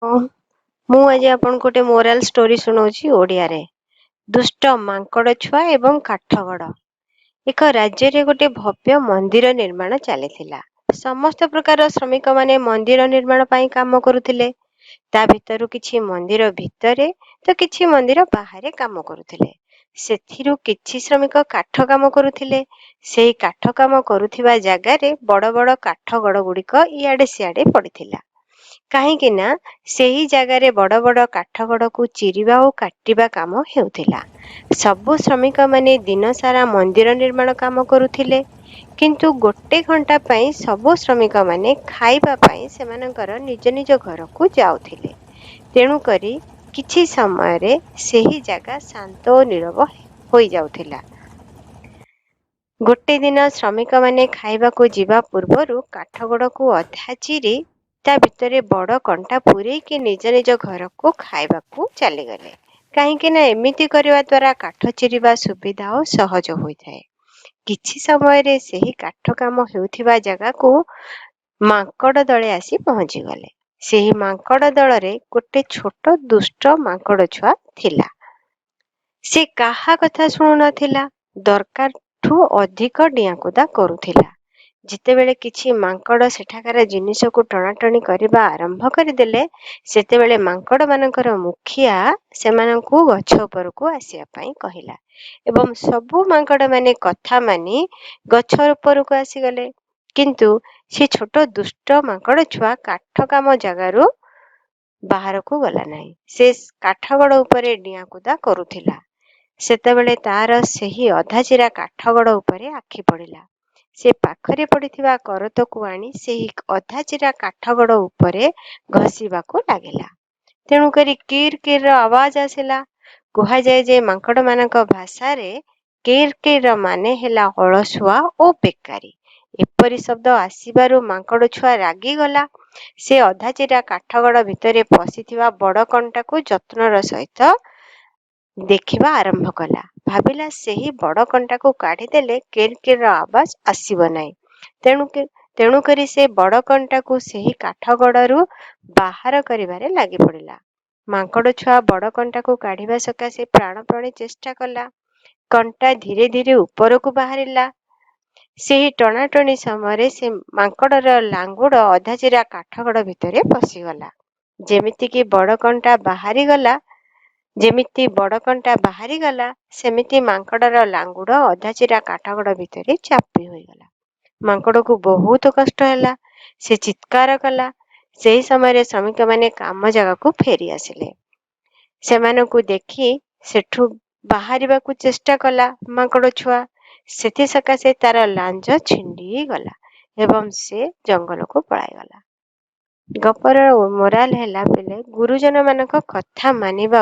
ହଁ, ମୁଁ ଆଜି ଆପଣଙ୍କୁ ଗୋଟେ ମୋରାଲ ଷ୍ଟୋରି ଶୁଣଉଛି ଓଡ଼ିଆରେ। ଦୁଷ୍ଟ ମାଙ୍କଡ଼ ଛୁଆ ଏବଂ କାଠଗଡ଼। ଏକ ରାଜ୍ୟରେ ଗୋଟେ ଭବ୍ୟ ମନ୍ଦିର ନିର୍ମାଣ ଚାଲିଥିଲା। ସମସ୍ତ ପ୍ରକାର ଶ୍ରମିକ ମାନେ ମନ୍ଦିର ନିର୍ମାଣ ପାଇଁ କାମ କରୁଥିଲେ। ତା ଭିତରୁ କିଛି ମନ୍ଦିର ଭିତରେ ତ କିଛି ମନ୍ଦିର ବାହାରେ କାମ କରୁଥିଲେ। ସେଥିରୁ କିଛି ଶ୍ରମିକ କାଠ କାମ କରୁଥିଲେ। ସେଇ କାଠ କାମ କରୁଥିବା ଜାଗାରେ ବଡ଼ ବଡ଼ କାଠ ଗଡ଼ ଗୁଡ଼ିକ ଇଆଡ଼େ ସିଆଡ଼େ ପଡ଼ିଥିଲା। କାହିଁକି ନା ସେହି ଜାଗାରେ ବଡ଼ ବଡ଼ କାଠ ଗଡ଼କୁ ଚିରିବା ଓ କାଟିବା କାମ ହେଉଥିଲା। ସବୁ ଶ୍ରମିକ ମାନେ ଦିନ ସାରା ମନ୍ଦିର ନିର୍ମାଣ କାମ କରୁଥିଲେ। କିନ୍ତୁ ଗୋଟେ ଘଣ୍ଟା ପାଇଁ ସବୁ ଶ୍ରମିକ ମାନେ ଖାଇବା ପାଇଁ ସେମାନଙ୍କର ନିଜ ନିଜ ଘରକୁ ଯାଉଥିଲେ। ତେଣୁକରି କିଛି ସମୟରେ ସେହି ଜାଗା ଶାନ୍ତ ଓ ନୀରବ ହୋଇଯାଉଥିଲା। ଗୋଟେ ଦିନ ଶ୍ରମିକ ମାନେ ଖାଇବାକୁ ଯିବା ପୂର୍ବରୁ କାଠଗଡ଼କୁ ଅଧା ଚିରି ତା ଭିତରେ ବଡ଼ କଣ୍ଟା ପୂରେଇକି ନିଜ ନିଜ ଘରକୁ ଖାଇବାକୁ ଚାଲିଗଲେ। କାହିଁକି ନା ଏମିତି କରିବା ଦ୍ୱାରା କାଠ ଚିରିବା ସୁବିଧା ଓ ସହଜ ହୋଇଥାଏ। କିଛି ସମୟରେ ସେହି କାଠ କାମ ହେଉଥିବା ଜାଗାକୁ ମାଙ୍କଡ଼ ଦଳେ ଆସି ପହଞ୍ଚିଗଲେ। ସେହି ମାଙ୍କଡ଼ ଦଳରେ ଗୋଟେ ଛୋଟ ଦୁଷ୍ଟ ମାଙ୍କଡ଼ ଛୁଆ ଥିଲା। ସେ କାହା କଥା ଶୁଣୁନଥିଲା, ଦରକାରଠୁ ଅଧିକ ଡିଆଁକୁଦା କରୁଥିଲା। ଯେତେବେଳେ କିଛି ମାଙ୍କଡ଼ ସେଠାକାର ଜିନିଷକୁ ଟଣାଟଣି କରିବା ଆରମ୍ଭ କରିଦେଲେ, ସେତେବେଳେ ମାଙ୍କଡ଼ ମାନଙ୍କର ମୁଖିଆ ସେମାନଙ୍କୁ ଗଛ ଉପରକୁ ଆସିବା ପାଇଁ କହିଲା ଏବଂ ସବୁ ମାଙ୍କଡ଼ ମାନେ କଥା ମାନି ଗଛ ଉପରକୁ ଆସିଗଲେ। କିନ୍ତୁ ସେ ଛୋଟ ଦୁଷ୍ଟ ମାଙ୍କଡ଼ ଛୁଆ କାଠ କାମ ଜାଗାରୁ ବାହାରକୁ ଗଲା ନାହିଁ। ସେ କାଠଗଡ଼ ଉପରେ ଡିଆଁକୁଦା କରୁଥିଲା। ସେତେବେଳେ ତାର ସେହି ଅଧାଚିରା କାଠଗଡ଼ ଉପରେ ଆଖି ପଡ଼ିଲା। ସେ ପାଖରେ ପଡ଼ିଥିବା କରତକୁ ଆଣି ସେହି ଅଧାଚିରା କାଠଗଡ଼ ଉପରେ ଘଷିବାକୁ ଲାଗିଲା। ତେଣୁକରି କିର୍ କିର୍ ଆୱାଜ ଆସିଲା। କୁହାଯାଏ ଯେ ମାଙ୍କଡ଼ ମାନଙ୍କ ଭାଷାରେ କିର୍ କିର୍ ମାନେ ହେଲା ଅଳସୁଆ ଓ ବେକାରୀ। ଏପରି ଶବ୍ଦ ଆସିବାରୁ ମାଙ୍କଡ଼ ଛୁଆ ରାଗିଗଲା। ସେ ଅଧାଚିରା କାଠଗଡ଼ ଭିତରେ ପଶିଥିବା ବଡ଼ କଣ୍ଟାକୁ ଯତ୍ନର ସହିତ ଦେଖିବା ଆରମ୍ଭ କଲା। ଭାବିଲା ସେହି ବଡ଼ କଣ୍ଟାକୁ କାଢିଦେଲେ କିର୍ କିର୍ ଆବାଜ ଆସିବ ନାହିଁ। ତେଣୁକରି ସେ ବଡ଼ କଣ୍ଟାକୁ ସେହି କାଠଗଡ଼ରୁ ବାହାର କରିବାରେ ଲାଗି ପଡ଼ିଲା। ମାଙ୍କଡ଼ ଛୁଆ ବଡ଼ କଣ୍ଟାକୁ କାଢିବା ସକାଶେ ପ୍ରାଣପଣେ ଚେଷ୍ଟା କଲା। କଣ୍ଟା ଧୀରେ ଧୀରେ ଉପରକୁ ବାହାରିଲା। ସେହି ଟଣାଟଣି ସମୟରେ ସେ ମାଙ୍କଡ଼ର ଲାଙ୍ଗୁଡ଼ ଅଧାଚିରା କାଠଗଡ଼ ଭିତରେ ପଶିଗଲା। ଯେମିତି ବଡ଼ କଣ୍ଟା ବାହାରିଗଲା, ସେମିତି ମାଙ୍କଡ଼ର ଲାଙ୍ଗୁଡ଼ ଅଧାଚିରା କାଠଗଡ଼ ଭିତରେ ଚାପି ହୋଇଗଲା। ମାଙ୍କଡ଼କୁ ବହୁତ କଷ୍ଟ ହେଲା। ସେ ଚିତ୍କାର କଲା। ସେହି ସମୟରେ ଶ୍ରମିକମାନେ କାମ ଜାଗାକୁ ଫେରି ଆସିଲେ। ସେମାନଙ୍କୁ ଦେଖି ସେଠୁ ବାହାରିବାକୁ ଚେଷ୍ଟା କଲା ମାଙ୍କଡ଼ ଛୁଆ। ସେଥିସକାଶେ ତାର ଲାଞ୍ଜ ଛିଣ୍ଡିଗଲା ଏବଂ ସେ ଜଙ୍ଗଲକୁ ପଳାଇଗଲା। ଗପର ମୋରାଲ ହେଲା, ଗୁରୁଜନ ମାନଙ୍କ କଥା ମାନିବା